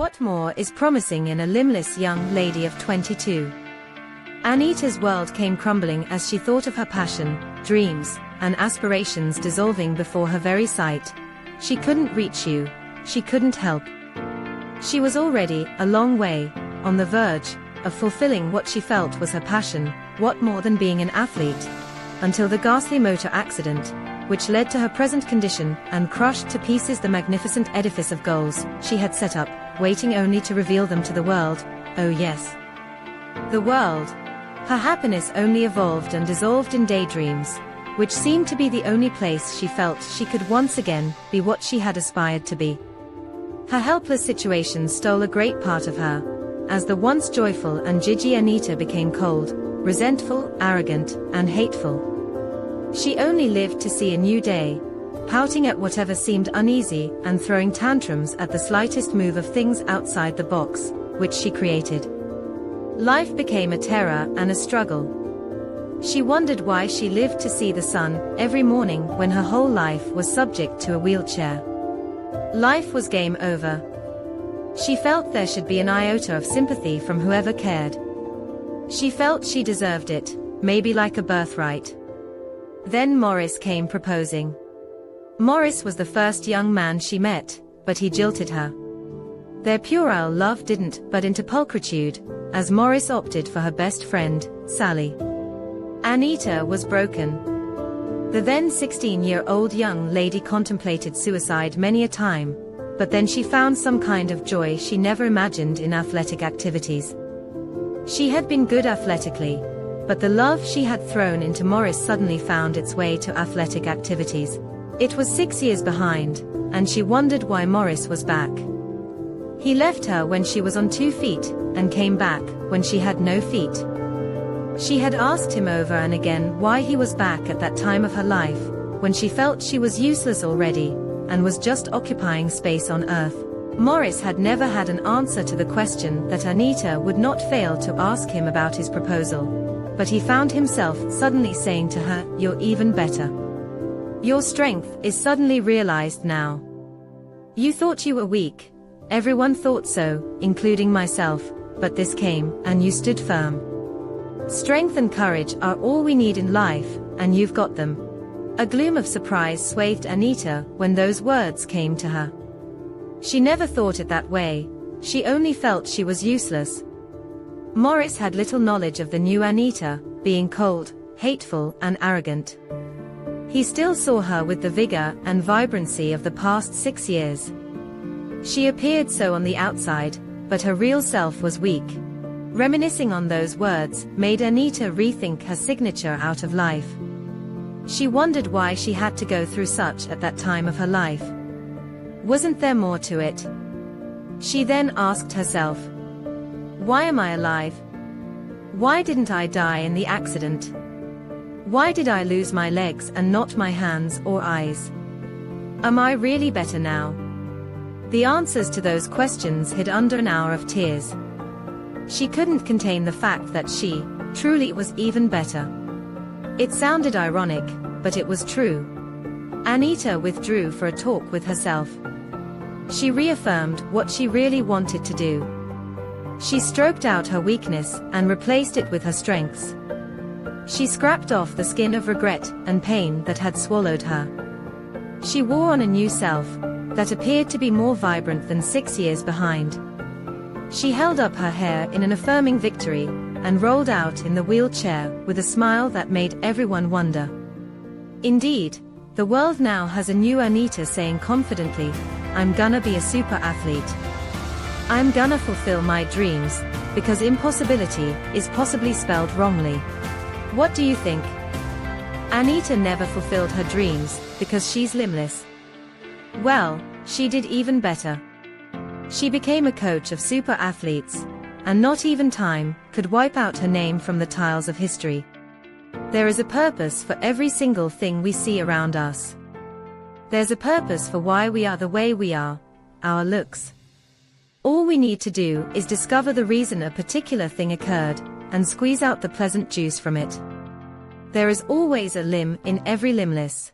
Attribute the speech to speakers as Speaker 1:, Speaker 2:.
Speaker 1: What more is promising in a limbless young lady of 22? Anita's world came crumbling as she thought of her passion, dreams, and aspirations dissolving before her very sight. She couldn't reach you. She couldn't help. She was already a long way, on the verge of fulfilling what she felt was her passion, what more than being an athlete, until the ghastly motor accident, which led to her present condition and crushed to pieces the magnificent edifice of goals she had set up, waiting only to reveal them to the world. Oh yes. The world. Her happiness only evolved and dissolved in daydreams, which seemed to be the only place she felt she could once again be what she had aspired to be. Her helpless situation stole a great part of her, as the once joyful and giddy Anita became cold, resentful, arrogant, and hateful. She only lived to see a new day, pouting at whatever seemed uneasy and throwing tantrums at the slightest move of things outside the box, which she created. Life became a terror and a struggle. She wondered why she lived to see the sun every morning when her whole life was subject to a wheelchair. Life was game over. She felt there should be an iota of sympathy from whoever cared. She felt she deserved it, maybe like a birthright. Then Morris came proposing. Morris was the first young man she met, but he jilted her. Their puerile love didn't bud into pulchritude, as Morris opted for her best friend, Sally. Anita was broken. The then 16-year-old young lady contemplated suicide many a time, but then she found some kind of joy she never imagined in athletic activities. She had been good athletically, but the love she had thrown into Morris suddenly found its way to athletic activities. It was 6 years behind, and she wondered why Morris was back. He left her when she was on 2 feet, and came back when she had no feet. She had asked him over and again why he was back at that time of her life, when she felt she was useless already, and was just occupying space on Earth. Morris had never had an answer to the question that Anita would not fail to ask him about his proposal. But he found himself suddenly saying to her, "You're even better. Your strength is suddenly realized now. You thought you were weak. Everyone thought so, including myself, but this came, and you stood firm. Strength and courage are all we need in life, and you've got them." A gloom of surprise swathed Anita when those words came to her. She never thought it that way, she only felt she was useless. Morris had little knowledge of the new Anita, being cold, hateful, and arrogant. He still saw her with the vigor and vibrancy of the past 6 years. She appeared so on the outside, but her real self was weak. Reminiscing on those words made Anita rethink her signature out of life. She wondered why she had to go through such at that time of her life. Wasn't there more to it? She then asked herself, why am I alive? Why didn't I die in the accident? Why did I lose my legs and not my hands or eyes? Am I really better now? The answers to those questions hid under an hour of tears. She couldn't contain the fact that she, truly was even better. It sounded ironic, but it was true. Anita withdrew for a talk with herself. She reaffirmed what she really wanted to do. She stroked out her weakness and replaced it with her strengths. She scrapped off the skin of regret and pain that had swallowed her. She wore on a new self that appeared to be more vibrant than 6 years behind. She held up her hair in an affirming victory and rolled out in the wheelchair with a smile that made everyone wonder. Indeed, the world now has a new Anita saying confidently, "I'm gonna be a super athlete. I'm gonna fulfill my dreams, because impossibility is possibly spelled wrongly." What do you think? Anita never fulfilled her dreams because she's limbless. Well, she did even better. She became a coach of super athletes, and not even time could wipe out her name from the tiles of history. There is a purpose for every single thing we see around us. There's a purpose for why we are the way we are, our looks. All we need to do is discover the reason a particular thing occurred, and squeeze out the pleasant juice from it. There is always a limb in every limbless.